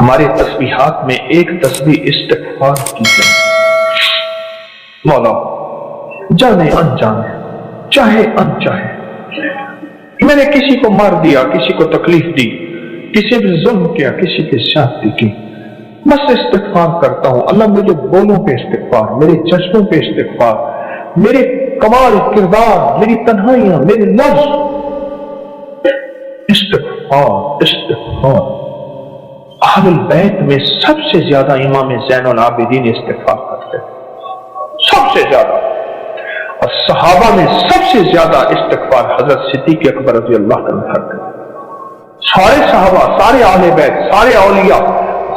ہمارے تسبیحات میں ایک تسبیح استغفار کی ہے۔ مولا جانے انجانے چاہے انچاہے میں نے کسی کو مار دیا، کسی کو تکلیف دی، کسی پہ ظلم کیا، کسی پہ زیادتی کی، بس استغفار کرتا ہوں۔ اللہ مجھے بولوں پہ استغفار، میرے چشموں پہ استغفار، میرے کمال کردار، میری تنہائیاں، میرے لفظ، استغفار استغفار۔ اہل البیت میں سب سے زیادہ امام زین العابدین استغفار کرتے ہیں، سب سے زیادہ، اور صحابہ میں سب سے زیادہ استغفار حضرت صدیق اکبر رضی اللہ عنہ کرتے ہیں۔ سارے صحابہ، سارے اہل بیت، سارے اولیاء،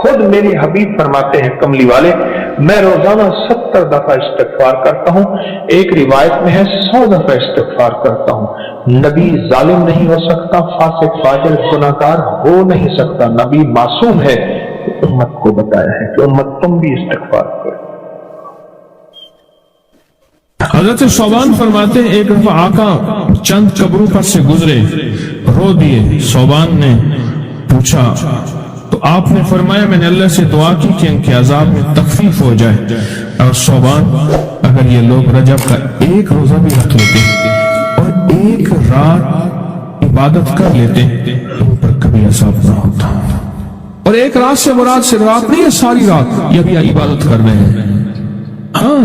خود میرے حبیب فرماتے ہیں کملی والے، میں روزانہ 70 دفعہ استغفار کرتا ہوں، ایک روایت میں ہے 100 دفعہ استغفار کرتا ہوں۔ نبی ظالم نہیں ہو سکتا، فاسق فاجر گناہگار ہو نہیں سکتا، نبی معصوم ہے۔ امت کو بتایا ہے کہ امت تم بھی استغفار کرو۔ حضرت صوبان فرماتے ہیں ایک دفعہ آقا چند قبروں پر سے گزرے، رو دیے۔ صوبان نے پوچھا تو آپ نے فرمایا میں نے اللہ سے دعا کی کہ ان کے عذاب میں تخفیف ہو جائے، اور صوبان اگر یہ لوگ رجب کا ایک روزہ بھی رکھ لیتے اور ایک رات عبادت کر لیتے ان پر کبھی عذاب نہ ہوتا۔ اور ایک رات سے مراد صرف رات نہیں ہے، ساری رات یہ بھی عبادت کر رہے ہیں۔ ہاں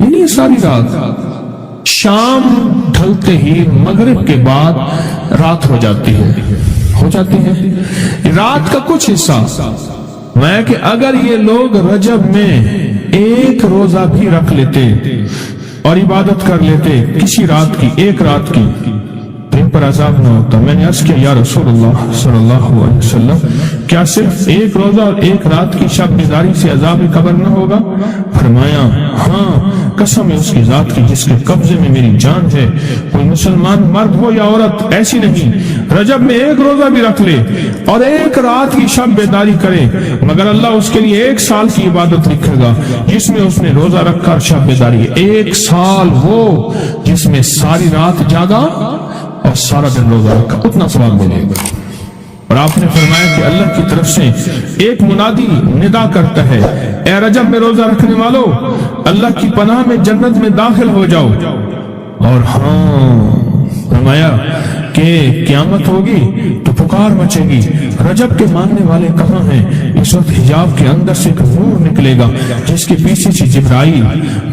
یہ نہیں ساری رات، شام ڈھلتے ہی مغرب کے بعد رات ہو جاتی ہے رات کا کچھ حصہ میں کہ اگر یہ لوگ رجب میں ایک روزہ بھی رکھ لیتے اور عبادت کر لیتے کسی رات کی، ایک رات کی، تو ان پر عذاب نہ ہوتا۔ میں نے عرض کیا یا رسول اللہ صلی اللہ علیہ وسلم، کیا صرف ایک روزہ اور ایک رات کی شب بیداری سے عذاب قبر نہ ہوگا؟ فرمایا ہاں، قسم ہے اس کی ذات کی جس کے قبضے میں میری جان ہے، کوئی مسلمان مرد ہو یا عورت ایسی نہیں رجب میں ایک روزہ بھی رکھ لے اور ایک رات کی شب بیداری کرے مگر اللہ اس کے لیے 1 سال کی عبادت لکھے گا جس میں اس نے روزہ رکھا اور شب بیداری۔ 1 سال وہ جس میں ساری رات جاگا اور سارا دن روزہ رکھا، اتنا ثواب ملے گا۔ اور آپ نے فرمایا کہ اللہ کی طرف سے ایک منادی ندا کرتا ہے، اے رجب میں روزہ رکھنے والو، اللہ کی پناہ میں جنت میں داخل ہو جاؤ۔ اور ہاں فرمایا کہ قیامت ہوگی تو پکار مچے گی، رجب کے ماننے والے کہاں ہیں؟ اس وقت حجاب کے اندر سے ایک نور نکلے گا جس کے پیچھے سے جبرائیل،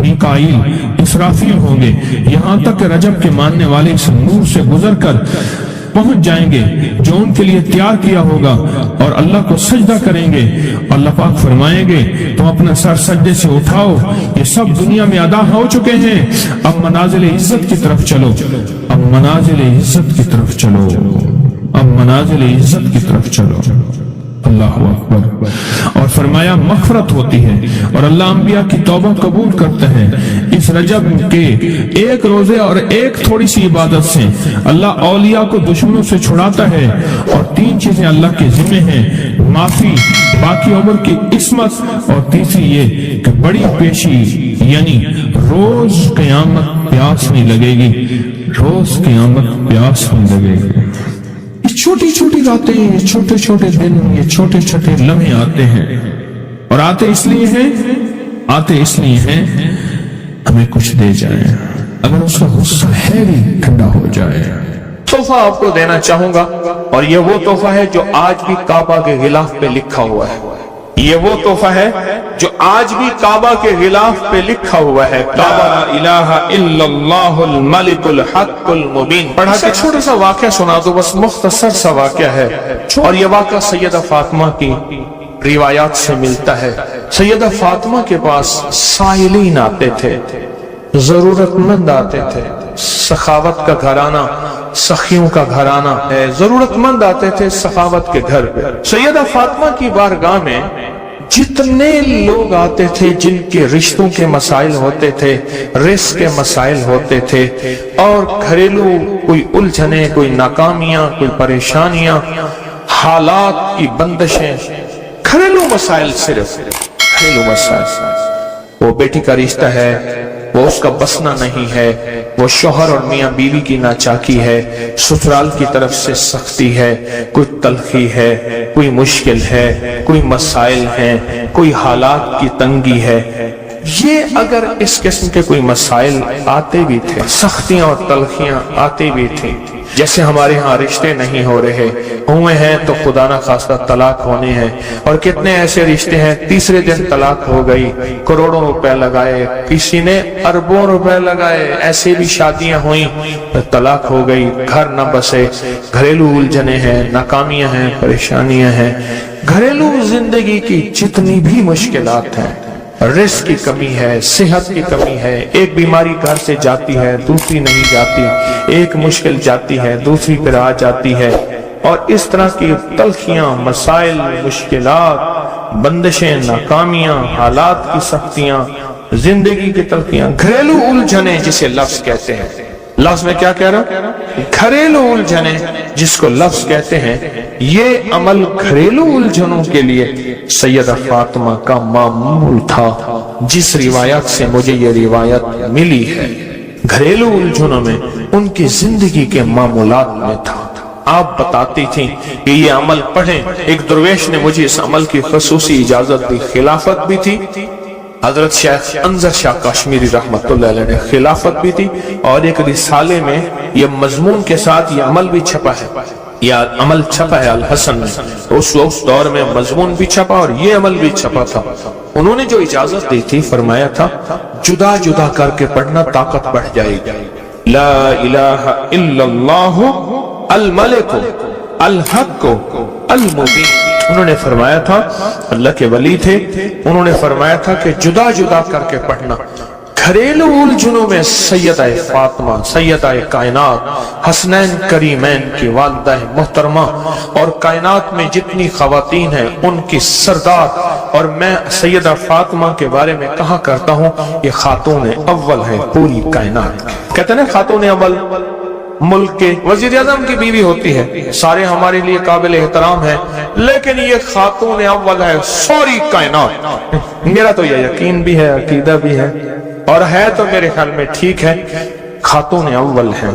میکائیل، اسرافیل ہوں گے، یہاں تک کہ رجب کے ماننے والے اس نور سے گزر کر پہنچ جائیں گے جو ان کے لیے تیار کیا ہوگا اور اللہ کو سجدہ کریں گے۔ اللہ پاک فرمائیں گے تم اپنا سر سجدے سے اٹھاؤ، یہ سب دنیا میں ادا ہو چکے ہیں، اب منازل عزت کی طرف چلو، اب منازل عزت کی طرف چلو، اب منازل عزت کی طرف چلو۔ اللہ اکبر۔ اور فرمایا مغفرت ہوتی ہے اور اللہ انبیاء کی توبہ قبول کرتا ہے۔ اس رجب کے ایک روزے اور ایک تھوڑی سی عبادت سے اللہ اولیاء کو دشمنوں سے چھڑاتا ہے، اور 3 چیزیں اللہ کے ذمہ ہیں، معافی، باقی عمر کی عصمت، اور تیسری یہ کہ بڑی پیشی، یعنی روز قیامت پیاس نہیں لگے گی، روز قیامت پیاس نہیں لگے گی۔ چھوٹی چھوٹی راتیں، یہ چھوٹے چھوٹے دن، یہ چھوٹے چھوٹے لمحے آتے ہیں، اور آتے اس لیے ہیں ہمیں کچھ دے جائیں، اگر اس کا غصہ ہے بھی ٹھنڈا ہو جائے۔ تحفہ آپ کو دینا چاہوں گا، اور یہ وہ تحفہ ہے جو آج بھی کعبہ کے غلاف پہ لکھا ہوا ہے، یہ وہ تحفہ ہے جو آج بھی کعبہ کے غلاف پہ لکھا ہوا ہے، کعبہ لا الہ الا اللہ الملک الحق المبین۔ پڑھا کہ چھوٹا سا واقعہ سنا دو، بس مختصر سا واقعہ ہے، اور یہ واقعہ سیدہ فاطمہ کی روایات سے ملتا ہے۔ سیدہ فاطمہ کے پاس سائلین آتے تھے، ضرورت مند آتے تھے، سخاوت کا گھرانہ، سخیوں کا گھرانہ ہے، ضرورت مند آتے تھے سخاوت کے گھر پہ۔ سیدہ فاطمہ کی بارگاہ میں جتنے لوگ آتے تھے جن کے رشتوں کے مسائل ہوتے تھے، رزق کے مسائل ہوتے تھے، اور گھریلو کوئی الجھنیں، کوئی ناکامیاں، کوئی پریشانیاں، حالات کی بندشیں، گھریلو مسائل، صرف گھریلو مسائل، وہ بیٹی کا رشتہ ہے، وہ اس کا بسنا نہیں ہے، وہ شوہر اور میاں بیوی کی ناچاکی ہے، سسرال کی طرف سے سختی ہے، کوئی تلخی ہے، کوئی مشکل ہے، کوئی مسائل ہیں، کوئی حالات کی تنگی ہے۔ یہ اگر اس قسم کے کوئی مسائل آتے بھی تھے، سختیاں اور تلخیاں آتی بھی تھیں، جیسے ہمارے ہاں رشتے نہیں ہو رہے، ہوئے ہیں تو خدا نہ خواستہ طلاق ہونے ہیں، اور کتنے ایسے رشتے ہیں تیسرے دن طلاق ہو گئی، کروڑوں روپے لگائے، کسی نے اربوں روپے لگائے، ایسے بھی شادیاں ہوئیں طلاق ہو گئی، گھر نہ بسے، گھریلو الجھنیں ہیں، ناکامیاں ہیں، پریشانیاں ہیں، گھریلو زندگی کی جتنی بھی مشکلات ہیں، رزق کی کمی ہے، صحت کی کمی ہے، ایک بیماری گھر سے جاتی ہے دوسری نہیں جاتی، ایک مشکل جاتی ہے دوسری پھر آ جاتی ہے، اور اس طرح کی تلخیاں، مسائل، مشکلات، بندشیں، ناکامیاں، حالات کی سختیاں، زندگی کی تلخیاں، گھریلو الجھنیں جسے لفظ کہتے ہیں۔ لفظ میں کیا کہہ رہا ہوں؟ گھریلو الجھنیں جس کو لفظ کہتے ہیں، یہ عمل گھریلو الجھنوں کے لیے سیدہ فاطمہ کا معمول تھا، جس روایت سے مجھے یہ روایت ملی ہے۔ گھریلو الجھنوں میں ان کی زندگی کے معمولات میں تھا۔ آپ بتاتی تھیں کہ یہ عمل پڑھیں، ایک درویش نے مجھے اس عمل کی خصوصی اجازت دی، خلافت بھی تھی، حضرت شیخ انظر شاہ کشمیری رحمت اللہ علیہ نے خلافت بھی تھی، اور ایک رسالے میں یہ مضمون کے ساتھ یہ عمل بھی چھپا ہے، یہ عمل چھپا ہے الحسن میں، اس دور میں مضمون بھی چھپا اور یہ عمل بھی چھپا تھا۔ انہوں نے جو اجازت دی تھی، فرمایا تھا جدا جدا کر کے پڑھنا طاقت بڑھ جائے گی۔ لا الہ الا اللہ الملک الحق المبین، انہوں نے فرمایا تھا، اللہ کے ولی تھے، انہوں نے فرمایا تھا کہ جدا جدا کر کے پڑھنا۔ گھریلو الجھنوں میں سیدہ فاطمہ، سیدہ کائنات، حسنین کریمین کی والدہ محترمہ، اور کائنات میں جتنی خواتین ہیں ان کی سردار، اور میں سیدہ فاطمہ کے بارے میں کہا کرتا ہوں یہ خاتون اول ہے پوری کائنات۔ کہتے ہیں خاتون اول ملک کے وزیر اعظم کی بیوی ہوتی ہے، سارے ہمارے لیے قابل احترام ہے، لیکن یہ خاتون اول ہے ساری کائنات۔ میرا تو یہ یقین بھی ہے، عقیدہ بھی ہے، اور ہے تو میرے خیال میں ٹھیک ہے، خاتون اول ہے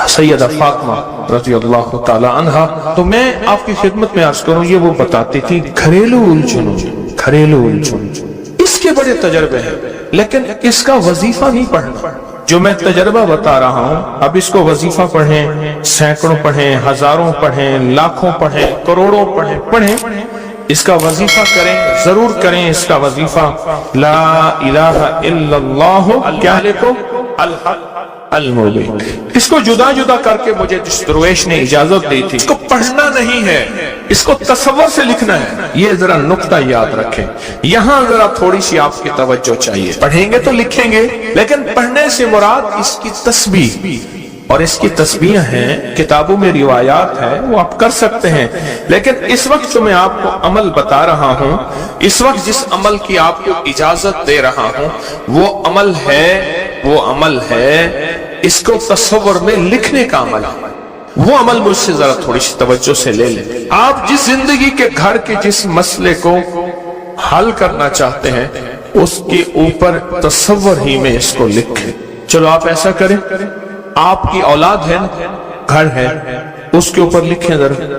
سیدہ فاطمہ رضی اللہ تعالی عنہا۔ تو میں آپ کی خدمت میں عرض کروں، یہ وہ بتاتی تھی گھریلو الجھنوں، گھریلو الجھنوں، اس کے بڑے تجربے ہیں، لیکن اس کا وظیفہ نہیں پڑھنا۔ جو میں تجربہ بتا رہا ہوں، اب اس کو وظیفہ پڑھیں، سینکڑوں پڑھیں، ہزاروں پڑھیں، لاکھوں پڑھیں، کروڑوں پڑھیں، اس کا وظیفہ کریں، ضرور کریں اس کا وظیفہ۔ لا الہ الا اللہ کیا لکھو؟ الحق المبین۔ اس کو جدا جدا کر کے مجھے جس درویش نے اجازت دی تھی، اس کو پڑھنا نہیں ہے، اس کو تصور سے لکھنا ہے۔ یہ ذرا نقطہ یاد رکھیں، یہاں ذرا تھوڑی سی آپ کی توجہ چاہیے۔ پڑھیں گے تو لکھیں گے، لیکن پڑھنے سے مراد اس کی تسبیح، اور اس کی تسبیح ہیں، کتابوں میں روایات ہے، وہ آپ کر سکتے ہیں، لیکن اس وقت جو میں آپ کو عمل بتا رہا ہوں، اس وقت جس عمل کی آپ کو اجازت دے رہا ہوں، وہ عمل ہے اس کو تصور میں لکھنے کا عمل ہے۔ وہ عمل مجھ سے ذرا تھوڑی سی توجہ سے لے لیں۔ آپ جس زندگی کے گھر کے جس مسئلے کو حل کرنا چاہتے ہیں، اس کے اوپر تصور ہی میں اس کو لکھیں۔ چلو آپ ایسا کریں، آپ کی اولاد ہے، گھر ہے، اس کے اوپر لکھیں، ذرا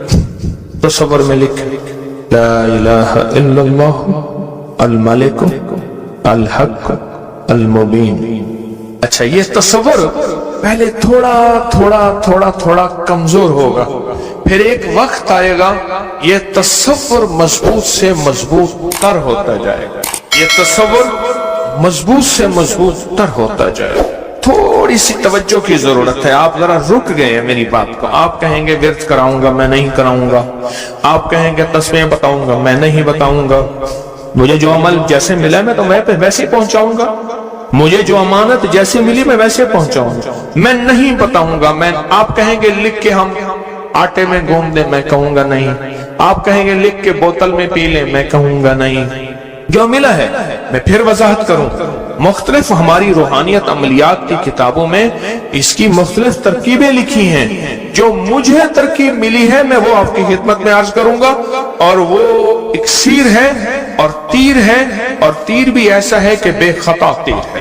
تصور میں لکھیں، لا الہ الا اللہ الملک الحق المبین۔ اچھا، یہ تصور پہلے تھوڑا کمزور ہوگا، پھر ایک وقت آئے گا یہ تصور مضبوط سے مضبوط تر ہوتا جائے گا، یہ تصور مضبوط سے مضبوط تر ہوتا جائے گا۔ تھوڑی سی توجہ کی ضرورت ہے، آپ ذرا رک گئے ہیں میری بات کو۔ آپ کہیں گے ورد کراؤں گا، میں نہیں کراؤں گا، آپ کہیں گے تسبیح بتاؤں گا، میں نہیں بتاؤں گا، مجھے جو عمل جیسے ملا میں تو میں ویسے پہنچاؤں گا، مجھے جو امانت جیسے ملی میں ویسے پہنچاؤں گا، میں نہیں بتاؤں گا۔ آپ کہیں گے لکھ کے ہم آٹے میں گھوم دیں، میں کہوں گا نہیں۔ آپ کہیں گے لکھ کے بوتل میں پی لیں، میں کہوں گا نہیں۔ جو ملا ہے میں پھر وضاحت کروں، مختلف ہماری روحانیت عملیات کی کتابوں میں اس کی مختلف ترکیبیں لکھی ہیں، جو مجھے ترکیب ملی ہے میں وہ آپ کی خدمت میں عرض کروں گا، اور وہ اکسیر ہے اور تیر ہے، اور تیر بھی ایسا ہے کہ بے خطا تیر ہے،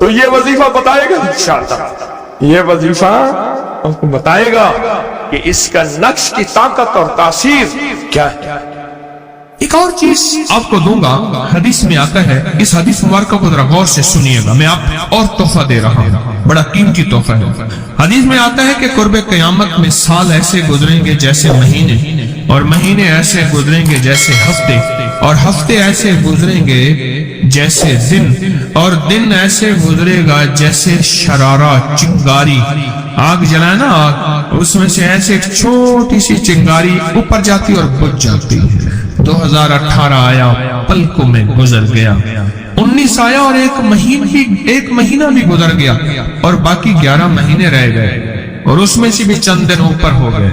تو یہ وظیفہ بتائے گا انشاءاللہ، یہ وظیفہ ہم کو بتائے گا کہ اس کا نقش کی طاقت اور تاثیر کیا ہے۔ ایک اور چیز آپ کو دوں گا، حدیث میں آتا ہے، اس حدیث مبارکہ کو ذرا غور سے سنیے گا، میں آپ اور تحفہ دے رہا ہوں، بڑا قیمتی تحفہ ہے۔ حدیث میں آتا ہے کہ قرب قیامت میں سال ایسے گزریں گے جیسے مہینے، اور مہینے ایسے گزریں گے جیسے ہفتے، اور ہفتے ایسے گزریں گے جیسے دن، اور دن ایسے گزرے گا جیسے شرارہ، چنگاری، آگ جلائے نا آگ، اس میں سے ایسے ایک چھوٹی سی چنگاری اوپر جاتی اور بجھ جاتی ہے۔ 2018 آیا، پلکوں میں گزر گیا، 19 آیا اور ایک مہینہ بھی گزر گیا، اور باقی 11 مہینے رہ گئے، اور اس میں سے بھی چند دن اوپر ہو گئے۔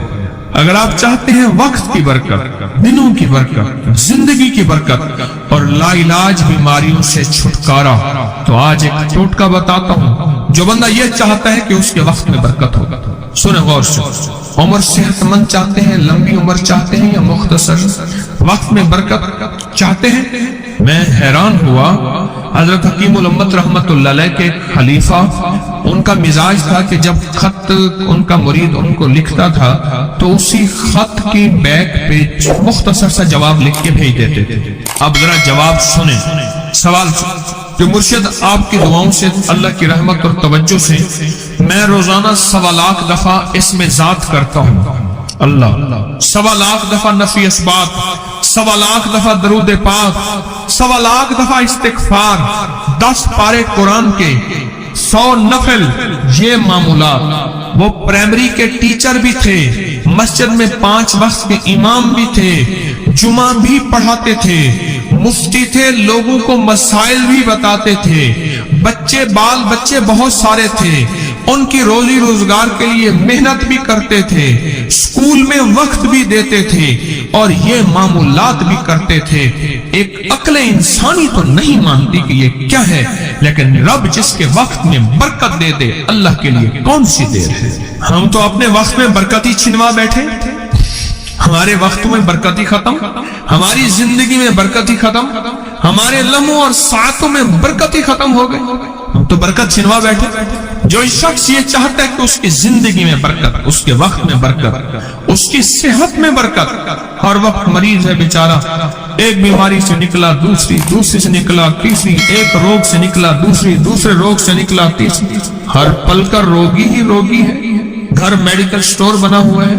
اگر آپ چاہتے ہیں وقت کی برکت، دنوں کی برکت، زندگی کی برکت اور لا علاج بیماریوں سے چھٹکارا، تو آج ایک ٹوٹکا بتاتا ہوں۔ جو بندہ یہ چاہتا ہے کہ اس کے وقت میں برکت ہوگا، سنیں غور سے، عمر صحت مند چاہتے ہیں، لمبی عمر چاہتے ہیں، یا مختصر وقت میں برکت چاہتے ہیں؟ میں حیران ہوا، حضرت حکیم الامت رحمت اللہ علیہ کے خلیفہ، ان کا مزاج تھا کہ جب خط ان کا مرید ان کو لکھتا تھا تو اسی خط کی بیک پہ مختصر سا جواب لکھ کے بھیج دیتے تھے۔ اب ذرا جواب سنیں، سوال جو مرشد آپ کی دعاؤں سے، اللہ کی رحمت اور توجہ سے میں روزانہ 1.25 لاکھ دفعہ اس میں ذات کرتا ہوں، اللہ 1.25 لاکھ دفعہ نفی اسبات، 1.25 لاکھ دفعہ درود پاک، 1.25 لاکھ دفعہ استغفار، 10 پارے قرآن کے، 100 نفل، یہ معمولات۔ وہ پرائمری کے ٹیچر بھی تھے، مسجد میں 5 وقت کے امام بھی تھے، جمعہ بھی پڑھاتے تھے، مفتی تھے، لوگوں کو مسائل بھی بتاتے تھے، بال بچے بہت سارے تھے، ان کی روزی روزگار کے لیے محنت بھی کرتے تھے، اسکول میں وقت بھی دیتے تھے، اور یہ معمولات بھی کرتے تھے۔ ایک عقل انسانی تو نہیں مانتی کہ یہ کیا ہے، لیکن رب جس کے وقت میں برکت دے دے، اللہ کے لیے کون سی دیر ہے۔ ہم تو اپنے وقت میں برکتی چھنوا بیٹھے، ہمارے وقتوں میں برکتی ختم، ہماری زندگی میں برکتی ختم، ہمارے لمحوں اور ساعتوں میں برکتی ختم ہو گئے، ہم تو برکت چھنوا بیٹھے۔ جو شخص یہ چاہتا ہے کہ اس کی زندگی میں برکت، اس کے وقت میں برکت، اس کی صحت میں برکت، ہر وقت مریض ہے بیچارہ، ایک بیماری سے نکلا دوسری سے نکلا تیسری، ایک روگ سے نکلا دوسرے روگ سے نکلا تیسری، ہر پل کا روگی ہی روگی ہے۔ گھر میڈیکل سٹور بنا ہوا ہے،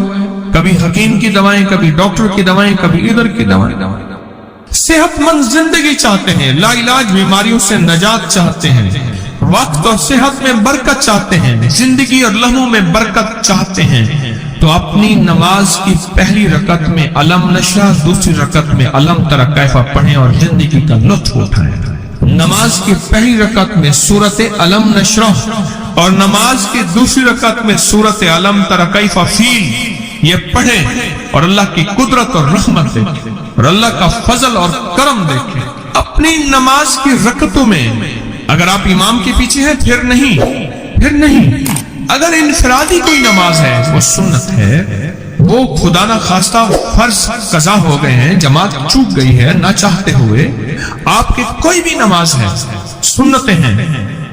کبھی حکیم کی دوائیں، کبھی ڈاکٹر کی دوائیں، کبھی ادھر کی دوائیں۔ صحت مند زندگی چاہتے ہیں، لا علاج بیماریوں سے نجات چاہتے ہیں، وقت اور صحت میں برکت چاہتے ہیں، زندگی اور لمحوں میں برکت چاہتے ہیں، تو اپنی نماز کی پہلی رکعت میں علم نشرح، دوسری رکعت میں علم تری کیف پڑھیں اور زندگی کا لطف اٹھائیں۔ نماز کی پہلی رکعت میں سورت علم نشرح اور نماز کی دوسری رکعت میں سورت علم تری کیف فیل، یہ پڑھیں اور اللہ کی قدرت اور رحمت دیکھیں اور اللہ کا فضل اور کرم دیکھیں۔ اپنی نماز کی رکعتوں میں اگر آپ امام کے پیچھے ہیں پھر نہیں، اگر انفرادی کوئی نماز ہے، وہ سنت ہے، وہ خدا نہ خواستہ فرض قضا ہو گئے ہیں، جماعت چوک گئی ہے نہ چاہتے ہوئے، آپ کی کوئی بھی نماز ہے، سنتیں ہیں،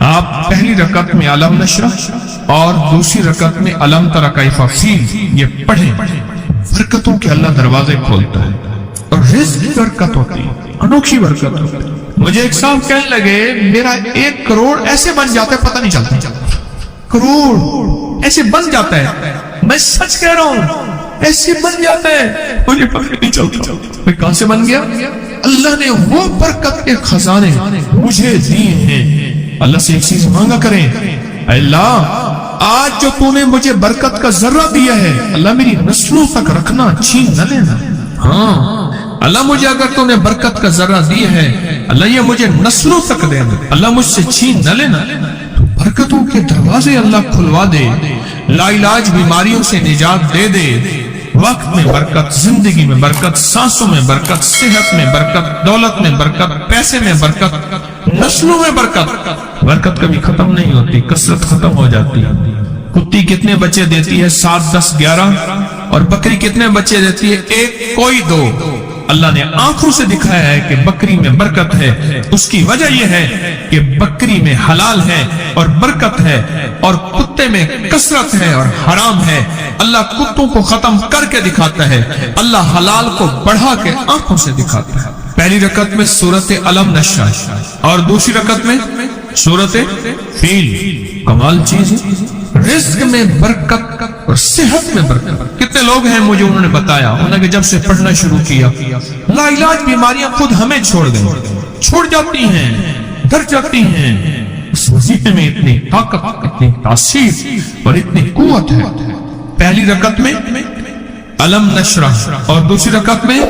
آپ پہلی رکعت میں علم نشرح اور دوسری رکعت میں علم تری کیف فیل یہ پڑھیں، برکتوں کے اللہ دروازے کھولتا ہے اور رزق کی برکت ہوتی ہے، انوکھی برکت ہوتی ہے۔ مجھے ایک صاحب کہنے لگے میرا 1 کروڑ ایسے بن جاتا ہے، پتہ نہیں چلتا، کروڑ ایسے بن جاتا ہے، میں سچ کہہ رہا ہوں ایسے بن جاتا ہے، مجھے پتہ نہیں چلتا میں کہاں سے بن گیا۔ اللہ نے وہ برکت کے خزانے مجھے دیے ہیں۔ اللہ سے ایک چیز مانگا کریں، اللہ آج جو تو نے مجھے برکت کا ذرہ دیا ہے، اللہ میری نسلوں تک رکھنا، چھین نہ لینا۔ ہاں اللہ مجھے اگر تو نے برکت کا ذرہ دیا ہے، اللہ یہ مجھے نسلوں تک دینا، اللہ مجھ سے چھین نہ لینا۔ برکتوں کے دروازے اللہ کھلوا دے، لا علاج بیماریوں سے نجات دے دے، وقت میں برکت، زندگی میں برکت، سانسوں میں برکت، صحت میں برکت، دولت میں برکت، پیسے میں برکت، نسلوں میں برکت۔ برکت کبھی ختم نہیں ہوتی، کثرت ختم ہو جاتی ہے۔ کتی کتنے بچے دیتی ہے؟ 7، 10، 11، اور بکری کتنے بچے دیتی ہے؟ 1، کوئی 2۔ اللہ نے آنکھوں سے دکھایا ہے کہ بکری میں برکت ہے، اس کی وجہ یہ ہے کہ بکری میں حلال ہے اور برکت ہے، اور کتے میں کثرت ہے اور حرام ہے۔ اللہ کتوں کو ختم کر کے دکھاتا ہے، اللہ حلال کو بڑھا کے آنکھوں سے دکھاتا ہے۔ پہلی رکعت میں سورت علم نشرح اور دوسری رکعت میں سورت فیل۔ کمال چیز ہے، رزق میں برکت اور صحت میں برکت۔ کتنے لوگ ہیں مجھے انہوں نے بتایا، انہوں نے جب سے پڑھنا شروع کیا لا علاج بیماریاں خود ہمیں چھوڑ گئیں، چھوڑ جاتی ہیں، ڈر جاتی ہیں۔ اس وظیفے میں اتنی طاقت، اتنی تاثیر اور اتنی قوت ہے۔ پہلی رکعت میں علم نشرح اور دوسری رکعت میں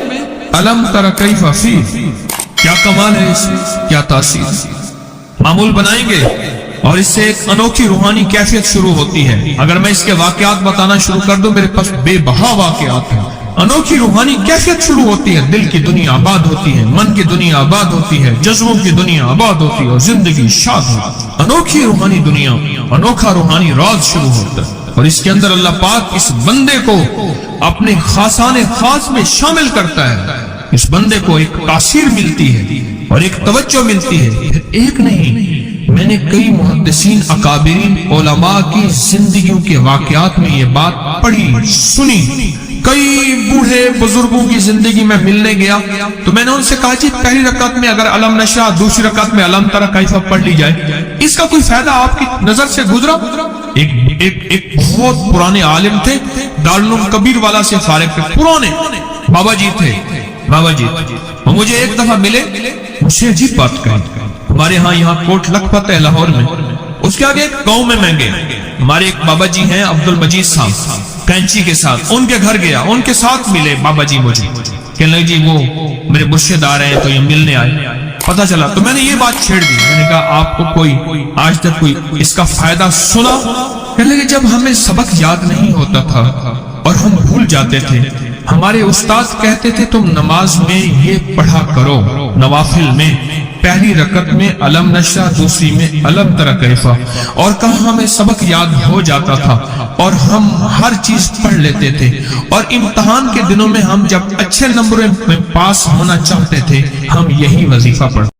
علم تر کیف فیل۔ کیا کمال ہے، اس کیا تاثیر۔ معمول بنائیں گے اور اس سے ایک انوکھی روحانی کیفیت شروع ہوتی ہے۔ اگر میں اس کے واقعات بتانا شروع کر دوں، میرے پاس بے بہا واقعات ہیں۔ انوکھی روحانی کیفیت شروع ہوتی ہے، دل کی دنیا آباد ہوتی ہے، من کی دنیا آباد ہوتی ہے، جذبوں کی دنیا آباد ہوتی ہے اور زندگی شاد ہوتی ہے۔ انوکھی روحانی دنیا، انوکھا روحانی راز شروع ہوتا ہے، اور اس کے اندر اللہ پاک اس بندے کو اپنے خاصان خاص میں شامل کرتا ہے۔ اس بندے کو ایک تاثیر ملتی ہے اور ایک توجہ ملتی ہے۔ پھر ایک نہیں، میں نے کئی محدثین، اکابرین، علماء کی زندگیوں کے واقعات میں یہ بات پڑھی، سنی۔ کئی بوڑھے بزرگوں کی زندگی میں ملنے گیا تو میں نے ان سے کہا جی پہلی رکعت میں اگر علم نشرح، دوسری رکعت میں علم تر کیف پڑھ لی جائے، اس کا کوئی فائدہ آپ کی نظر سے گزرا؟ ایک بہت پرانے عالم تھے، دارالعلوم کبیر والا سے فارغ تھے، پرانے بابا جی تھے، بابا جی۔ وہ مجھے ایک دفعہ ملے، مجھے عجیب بات کہی۔ ہمارے ہاں یہاں کوٹ لکھپت ہے لاہور میں، اس کے آگے ایک گاؤں میں گیا، ہمارے ایک بابا جی ہیں عبد المجید صاحب، کینچی کے ساتھ ان کے گھر گیا، ان کے ساتھ ملے بابا جی مجھے، کہنے لگے جی وہ میرے مرشد آ رہے ہیں تو یہ ملنے آئے۔ پتہ چلا تو میں نے یہ بات چھیڑ دی، میں نے کہا آپ کو کوئی آج تک کوئی اس کا فائدہ سنا؟ کہنے لگے جب ہمیں سبق یاد نہیں ہوتا تھا اور ہم بھول جاتے تھے، ہمارے استاد کہتے تھے تم نماز میں یہ پڑھا کرو، نوافل میں پہلی رکعت میں علم نشرح، دوسری میں علم تر کیف، اور کہاں ہمیں سبق یاد ہو جاتا تھا اور ہم ہر چیز پڑھ لیتے تھے، اور امتحان کے دنوں میں ہم جب اچھے نمبروں میں پاس ہونا چاہتے تھے ہم یہی وظیفہ پڑھتے